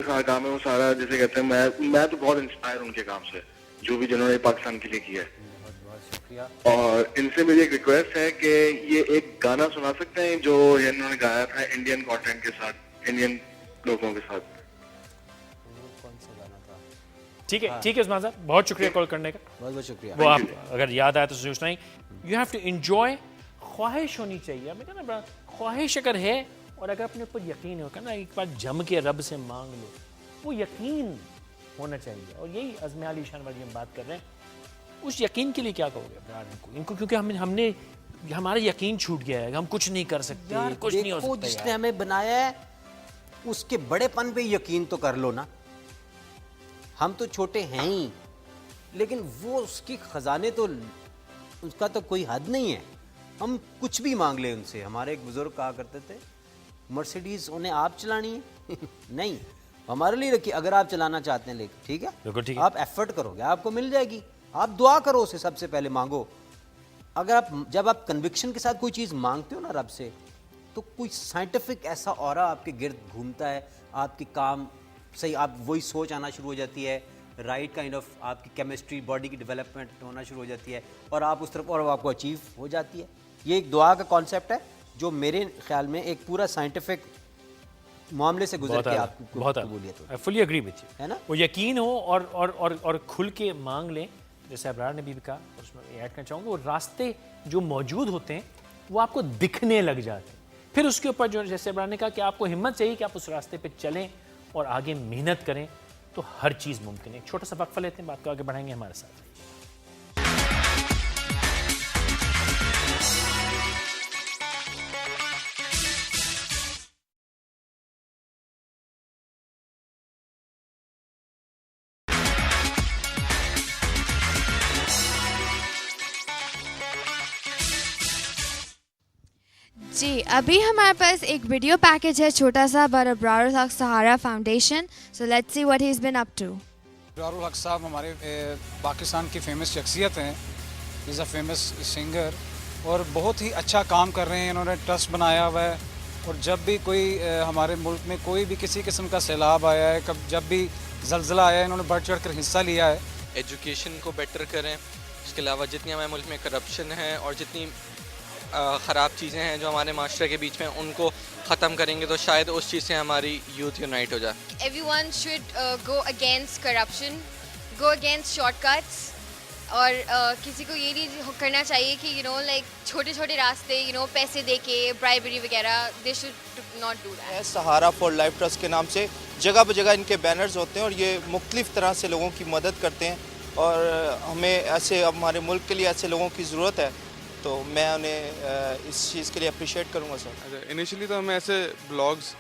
काम है वो सारा, जैसे कहते हैं, मैं तो बहुत इंस्पायर हूँ उनके काम से, जो भी जिन्होंने पाकिस्तान के लिए किया है। बहुत शुक्रिया। और इनसे मेरी एक रिक्वेस्ट है कि ये एक गाना सुना सकते हैं जो इन्होंने गाया था इंडियन कंटेंट के साथ, इंडियन लोगों के साथ। कौन सा गाना था? ठीक है, ठीक है उस्मान साहब, बहुत शुक्रिया कॉल करने का। बहुत बहुत शुक्रिया। वो आप अगर याद आया तो जरूर सुनाएं। यू हैव टू एंजॉय, ख्वाहिश होनी चाहिए। मैं कहना बड़ा ख्वाहिश अगर है और अगर अपने ऊपर यकीन हो, कहना एक बार जम के रब से मांग लो, वो यकीन होना चाहिए। और यही अज़्म अली शान वाली हम बात कर रहे हैं, उस यकीन के लिए क्या कहोगे अब्रार इनको, क्योंकि हमने हमारा यकीन छूट गया है, हम कुछ नहीं कर सकते, कुछ नहीं हो सकता। जिसने हमें बनाया है उसके बड़ेपन पे यकीन तो कर लो ना। हम तो छोटे हैं ही, लेकिन वो उसकी खजाने तो, उसका तो कोई हद नहीं है। हम कुछ भी मांग ले उनसे। हमारे एक बुजुर्ग कहा करते थे, मर्सिडीज उन्हें आप चलानी है नहीं, हमारे लिए रखिए। अगर आप चलाना चाहते हैं लेकिन ठीक है, आप एफर्ट करोगे आपको मिल जाएगी। आप दुआ करो उसे, सबसे पहले मांगो। जब आप कन्विक्शन के साथ कोई चीज़ मांगते हो ना रब से, तो कोई साइंटिफिक ऐसा ऑरा आपके गिर्द घूमता है, आपके काम सही, आप वही सोच आना शुरू हो जाती है, राइट काइंड ऑफ आपकी केमिस्ट्री, बॉडी की डेवलपमेंट होना शुरू हो जाती है, और आप उस तरफ और आपको अचीव हो जाती है। ये एक दुआ का कॉन्सेप्ट है जो मेरे ख्याल में एक पूरा साइंटिफिक मामले से गुजर के आपको कबूलियत हो। I fully agree with you, है ना? वो यकीन हो और खुल के मांग लें, जैसे अब्रार ने भी कहा, और उसमें ऐड करना चाहूँगा, वो रास्ते जो मौजूद होते हैं वो आपको दिखने लग जाते हैं। फिर उसके ऊपर जो, जैसे अब्रार ने कहा, कि आपको हिम्मत चाहिए कि आप उस रास्ते पे चलें और आगे मेहनत करें, तो हर चीज़ मुमकिन है। एक छोटा सा वक्फा लेते हैं, बात को आगे बढ़ाएंगे हमारे साथ। जी, अभी हमारे पास एक वीडियो पैकेज है छोटा सा, बार Abrarul Haq Sahara foundation. So let's see what he is been up to. Abrarul Haq Sahab हमारे पाकिस्तान की फेमस शख्सियत हैं, इज़ अ फेमस सिंगर, और बहुत ही अच्छा काम कर रहे हैं। इन्होंने ट्रस्ट बनाया हुआ है, और जब भी कोई हमारे मुल्क में कोई भी किसी किस्म का सैलाब आया है, जब भी ज़लज़ला आया है, इन्होंने बढ़ चढ़ कर हिस्सा लिया है। एजुकेशन को बेटर करें, इसके अलावा जितनी हमारे मुल्क में करप्शन है और जितनी ख़राब चीज़ें हैं जो हमारे माशरे के बीच में, उनको ख़त्म करेंगे तो शायद उस चीज़ से हमारी यूथ यूनाइट हो जाए। Everyone should go against corruption, go against shortcuts, और किसी को ये नहीं करना चाहिए कि like छोटे छोटे रास्ते पैसे दे के ब्राइबरी वगैरह, they should not do that। Sahara for life trust के नाम से जगह ब जगह इनके बैनर्स होते हैं, और ये मुख्तलिफ़ तरह से लोगों की मदद करते हैं, और हमें ऐसे, हमारे मुल्क के लिए ऐसे लोगों की ज़रूरत है, तो मैं उन्हें इस चीज़ के लिए अप्रिशिएट करूँगा सर। इनिशियली तो हमें ऐसे ब्लॉग्स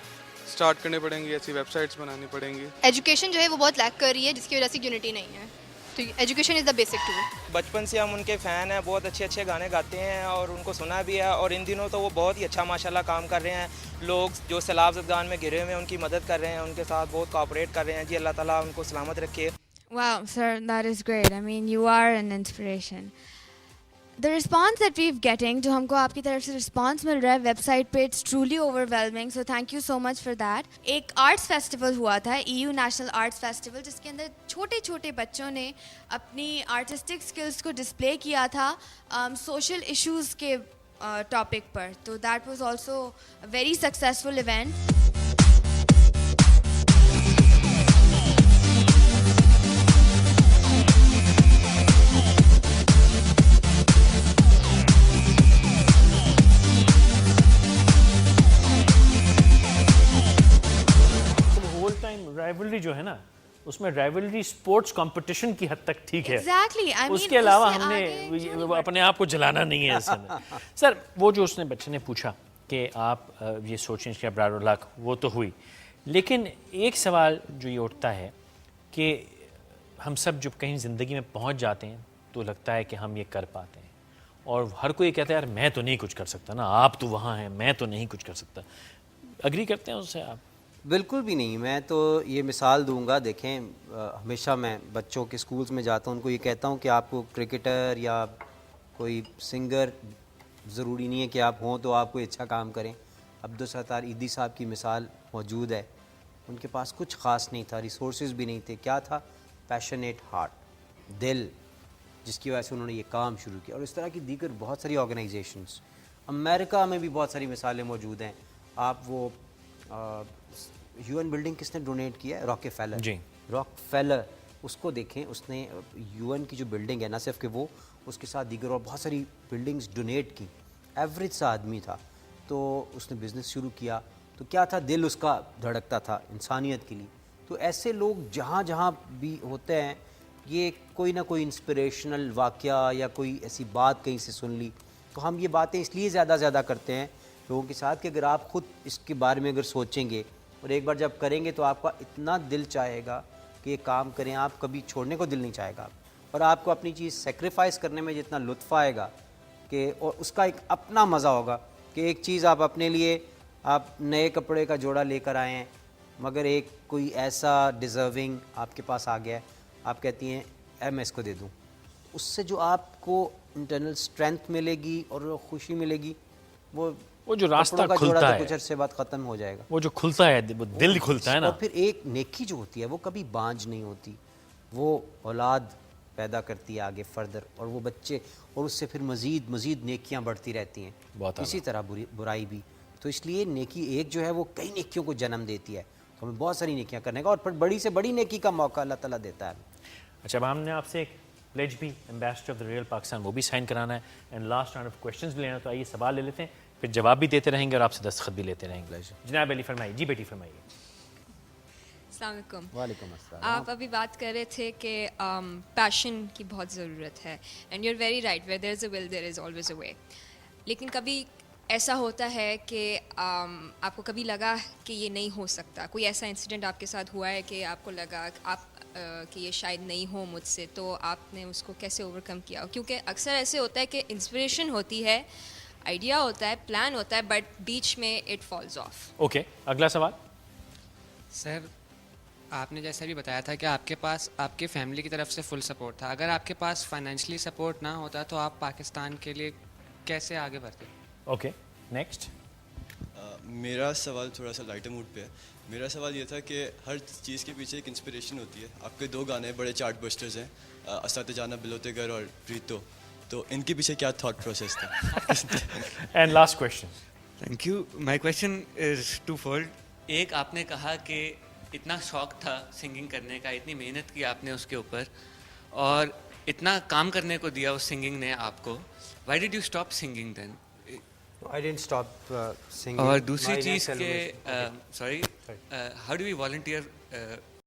स्टार्ट करने पड़ेंगे, ऐसी वेबसाइट्स बनानी पड़ेंगी। एजुकेशन जो है वो बहुत लैक कर रही है, जिसकी वजह से यूनिटी नहीं है, तो education is the basic tool. बचपन से हम उनके फ़ैन हैं, बहुत अच्छे अच्छे गाने गाते हैं और उनको सुना भी है, और इन दिनों तो वो बहुत ही अच्छा माशाल्लाह काम कर रहे हैं। लोग जो सैलाब ज़दगान में घिरे हुए हैं उनकी मदद कर रहे हैं, उनके साथ बहुत कोऑपरेट कर रहे हैं। जी अल्लाह ताला उनको सलामत रखे। Wow, sir, that is great. I mean, you are an inspiration. The response that we've getting, जो हमको आपकी तरफ से रिस्पॉन्स मिल रहा है वेबसाइट पे, it's truly overwhelming, so thank you so much for that. एक आर्ट्स फेस्टिवल हुआ था, EU नेशनल आर्ट्स फेस्टिवल, जिसके अंदर छोटे छोटे बच्चों ने अपनी आर्टिस्टिक स्किल्स को डिस्प्ले किया था सोशल इश्यूज़ के टॉपिक पर, तो that was also a very successful event. Rivalry जो है ना, उसमें राइवलरी स्पोर्ट्स कंपटीशन की हद तक ठीक है। Exactly, I mean, उसके अलावा हमने अपने आप को जलाना नहीं है इसमें। सर, वो जो उसने बच्चे ने पूछा कि आप ये सोचें कि अब्रारुल हक, वो तो हुई, लेकिन एक सवाल जो ये उठता है कि हम सब जब कहीं ज़िंदगी में पहुंच जाते हैं तो लगता है कि हम ये कर पाते हैं, और हर कोई कहता है यार मैं तो नहीं कुछ कर सकता ना, आप तो वहाँ हैं, मैं तो नहीं कुछ कर सकता। अग्री करते हैं उससे आप? बिल्कुल भी नहीं। मैं तो ये मिसाल दूंगा, देखें हमेशा मैं बच्चों के स्कूल्स में जाता हूँ, उनको ये कहता हूँ कि आपको क्रिकेटर या कोई सिंगर ज़रूरी नहीं है कि आप हों तो आप कोई अच्छा काम करें। अब्दुल सत्तार ईदी साहब की मिसाल मौजूद है, ان کے پاس کچھ خاص نہیں تھا, ریسورسز بھی نہیں تھے. کیا تھا؟ پیشنیٹ ہارٹ, دل, جس کی وجہ سے انہوں نے یہ کام شروع کیا. اور اس طرح کی دیگر بہت ساری آرگنائزیشنز امریکہ میں بھی بہت ساری مثالیں موجود ہیں. آپ وہ یو این بلڈنگ کس نے ڈونیٹ کیا ہے؟ راک فیلر. جی, راک فیلر, اس کو دیکھیں, اس نے یو این کی جو بلڈنگ ہے نہ صرف کہ وہ, اس کے ساتھ دیگر اور بہت ساری بلڈنگز ڈونیٹ کی. ایوریج سا آدمی تھا, تو اس نے بزنس شروع کیا. تو کیا تھا؟ دل اس کا دھڑکتا تھا انسانیت کے لیے. تو ایسے لوگ جہاں جہاں بھی ہوتے ہیں, یہ کوئی نہ کوئی انسپریشنل واقعہ یا کوئی ایسی بات کہیں سے سن لی, تو ہم یہ باتیں اس لیے زیادہ کرتے ہیں لوگوں کے ساتھ کہ اگر آپ خود اس کے بارے میں اگر سوچیں گے اور ایک بار جب کریں گے تو آپ کا اتنا دل چاہے گا کہ یہ کام کریں, آپ کبھی چھوڑنے کو دل نہیں چاہے گا. اور آپ کو اپنی چیز سیکریفائز کرنے میں جتنا لطف آئے گا کہ, اور اس کا ایک اپنا مزہ ہوگا کہ ایک چیز آپ اپنے لیے, آپ نئے کپڑے کا جوڑا لے کر آئے ہیں, مگر ایک کوئی ایسا ڈیزرونگ آپ کے پاس آ گیا ہے, آپ کہتی ہیں میں اس کو دے دوں. اس سے جو آپ کو انٹرنل اسٹرینتھ ملے گی اور خوشی ملے گی, وہ جو راستہ کپڑوں کا کھلتا جوڑا ہے, تو کچھ عرصے بعد ختم ہو جائے گا. وہ جو کھلتا ہے, وہ دل کھلتا ہے نا. اور پھر ایک نیکی جو ہوتی ہے وہ کبھی بانجھ نہیں ہوتی, وہ اولاد پیدا کرتی ہے آگے فردر, اور وہ بچے, اور اس سے پھر مزید نیکیاں بڑھتی رہتی ہیں. اسی طرح برائی بھی. تو اس لیے نیکی ایک جو ہے وہ کئی نیکیوں کو جنم دیتی ہے. تو ہمیں بہت ساری نیکیاں کرنے کا, اور پھر بڑی سے بڑی نیکی کا موقع اللہ تعالیٰ دیتا ہے. اچھا, اب ہم نے آپ سے ایک پلیج بھی ambassador of the real Pakistan وہ بھی سائن کرانا ہے, and last round of questions بھی لینا. تو آئیے سوال لے لیتے ہیں, پھر جواب بھی دیتے رہیں گے اور آپ سے دستخط بھی لیتے رہیں گے. جناب علی فرمائیے. جی بیٹی فرمائیے. السلام علیکم. وعلیکم السلام. آپ ابھی بات کر رہے تھے کہ پیشن کی بہت ضرورت ہے, and you are very right, where there is a will there is always a way. لیکن کبھی ایسا ہوتا ہے کہ آپ کو کبھی لگا کہ یہ نہیں ہو سکتا, کوئی ایسا انسیڈنٹ آپ کے ساتھ ہوا ہے کہ آپ کو لگا کہ یہ شاید نہیں ہو مجھ سے, تو آپ نے اس کو کیسے اوور کم کیا؟ کیونکہ اکثر ایسے ہوتا ہے کہ انسپریشن ہوتی ہے, آئیڈیا ہوتا ہے, پلان ہوتا ہے, بٹ بیچ میں اٹ فالز آف. اوکے, اگلا سوال. سر, آپ نے جیسا بھی بتایا تھا کہ آپ کے پاس آپ کے فیملی کی طرف سے فل سپورٹ تھا. اگر آپ کے پاس فائنینشلی سپورٹ نہ ہوتا تو آپ پاکستان کے لیے کیسے آگے بڑھتے؟ Okay, next. میرا سوال تھوڑا سا لائٹر موڈ پہ ہے. میرا سوال یہ تھا کہ ہر چیز کے پیچھے ایک انسپریشن ہوتی ہے. آپ کے 2 گانے بڑے چارٹ بسٹرز ہیں, اساتذہ بلوتے گر اور پریتو, تو ان کے پیچھے کیا تھاٹ پروسیس تھا؟ And last question. Thank you. My question is twofold. ایک, آپ نے کہا کہ اتنا شوق تھا سنگنگ کرنے کا, اتنی محنت کی آپ نے اس کے اوپر, اور اتنا کام کرنے کو دیا اس سنگنگ نے آپ کو. Why did you stop singing then? I didn't stop singing. اور دوسری چیز کہ sorry, how do you volunteer